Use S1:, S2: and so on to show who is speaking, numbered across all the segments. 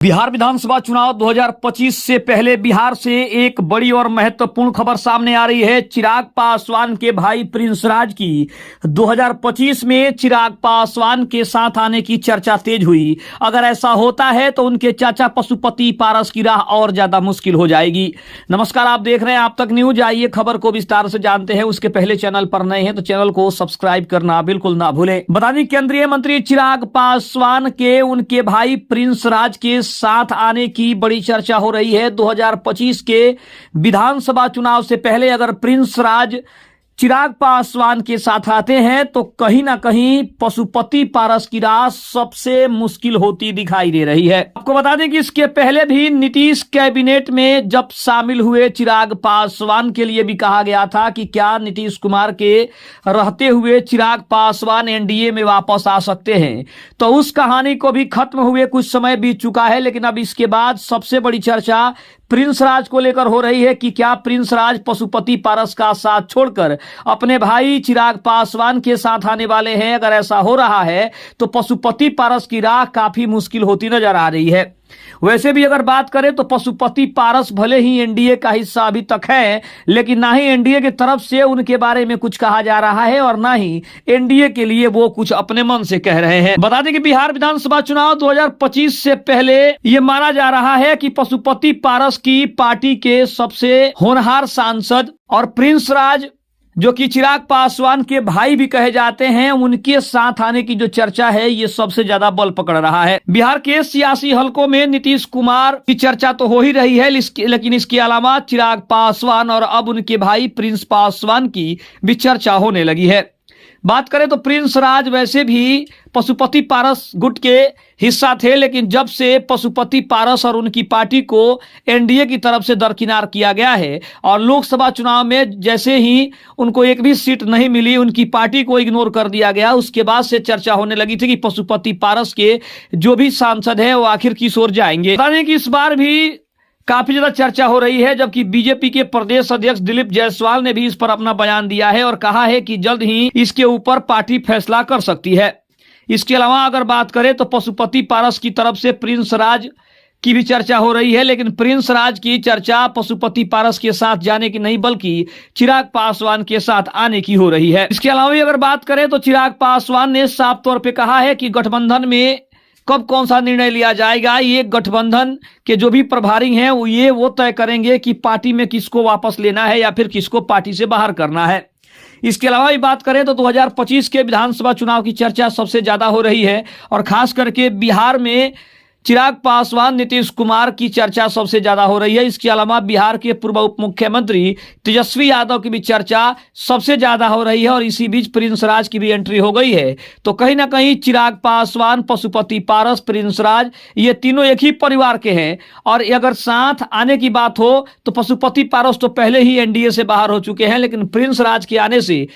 S1: बिहार विधानसभा चुनाव 2025 से पहले बिहार से एक बड़ी और महत्वपूर्ण खबर सामने आ रही है। चिराग पासवान के भाई प्रिंस राज की 2025 में चिराग पासवान के साथ आने की चर्चा तेज हुई। अगर ऐसा होता है तो उनके चाचा पशुपति पारस की राह और ज्यादा मुश्किल हो जाएगी। नमस्कार, आप देख रहे हैं आप तक न्यूज। आइए खबर को विस्तार से जानते हैं। उसके पहले चैनल पर नए हैं तो चैनल को सब्सक्राइब करना बिल्कुल ना भूलें। बता दें, केंद्रीय मंत्री चिराग पासवान के उनके भाई प्रिंस राज के साथ आने की बड़ी चर्चा हो रही है। 2025 के विधानसभा चुनाव से पहले अगर प्रिंस राज चिराग पासवान के साथ आते हैं तो कहीं ना कहीं पशुपति पारस की राह सबसे मुश्किल होती दिखाई दे रही है। आपको बता दें कि इसके पहले भी नीतीश कैबिनेट में जब शामिल हुए चिराग पासवान के लिए भी कहा गया था कि क्या नीतीश कुमार के रहते हुए चिराग पासवान एनडीए में वापस आ सकते हैं, तो उस कहानी को भी खत्म हुए कुछ समय बीत चुका है। लेकिन अब इसके बाद सबसे बड़ी चर्चा प्रिंस राज को लेकर हो रही है कि क्या प्रिंस राज पशुपति पारस का साथ छोड़कर अपने भाई चिराग पासवान के साथ आने वाले हैं। अगर ऐसा हो रहा है तो पशुपति पारस की राह काफी मुश्किल होती नजर आ रही है। वैसे भी अगर बात करें तो पशुपति पारस भले ही एनडीए का हिस्सा अभी तक है, लेकिन ना ही एनडीए की तरफ से उनके बारे में कुछ कहा जा रहा है और ना ही एनडीए के लिए वो कुछ अपने मन से कह रहे हैं। बता दें कि बिहार विधानसभा चुनाव 2025 से पहले ये माना जा रहा है कि पशुपति पारस की पार्टी के सबसे होनहार सांसद और प्रिंस राज, जो कि चिराग पासवान के भाई भी कहे जाते हैं, उनके साथ आने की जो चर्चा है ये सबसे ज्यादा बल पकड़ रहा है। बिहार के सियासी हलकों में नीतीश कुमार की चर्चा तो हो ही रही है, लेकिन इसके अलावा चिराग पासवान और अब उनके भाई प्रिंस पासवान की भी चर्चा होने लगी है। बात करें तो प्रिंस राज वैसे भी पशुपति पारस गुट के हिस्सा थे, लेकिन जब से पशुपति पारस और उनकी पार्टी को एनडीए की तरफ से दरकिनार किया गया है और लोकसभा चुनाव में जैसे ही उनको एक भी सीट नहीं मिली, उनकी पार्टी को इग्नोर कर दिया गया, उसके बाद से चर्चा होने लगी थी कि पशुपति पारस के जो भी सांसद हैं वो आखिर किस ओर जाएंगे। बता दें कि इस बार भी काफी ज्यादा चर्चा हो रही है, जबकि बीजेपी के प्रदेश अध्यक्ष दिलीप जायसवाल ने भी इस पर अपना बयान दिया है और कहा है कि जल्द ही इसके ऊपर पार्टी फैसला कर सकती है। इसके अलावा अगर बात करें तो पशुपति पारस की तरफ से प्रिंस राज की भी चर्चा हो रही है, लेकिन प्रिंस राज की चर्चा पशुपति पारस के साथ जाने की नहीं बल्कि चिराग पासवान के साथ आने की हो रही है। इसके अलावा भी अगर बात करें तो चिराग पासवान ने साफ तौर पर कहा है कि गठबंधन में कब कौन सा निर्णय लिया जाएगा, ये गठबंधन के जो भी प्रभारी हैं वो तय करेंगे कि पार्टी में किसको वापस लेना है या फिर किसको पार्टी से बाहर करना है। इसके अलावा भी बात करें तो 2025 के विधानसभा चुनाव की चर्चा सबसे ज्यादा हो रही है और खास करके बिहार में चिराग पासवान नीतीश कुमार की चर्चा सबसे ज्यादा हो रही है। इसके अलावा बिहार के पूर्व उप मुख्यमंत्री तेजस्वी यादव की भी चर्चा सबसे ज्यादा हो रही है और इसी बीच प्रिंस राज की भी एंट्री हो गई है। तो कहीं ना कहीं चिराग पासवान, पशुपति पारस, प्रिंस राज ये तीनों एक ही परिवार के हैं और अगर साथ आने की बात हो तो पशुपति पारस तो पहले ही एनडीए से बाहर हो चुके हैं, लेकिन प्रिंस राज के आने से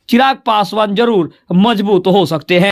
S1: चिराग पासवान जरूर मजबूत हो सकते हैं।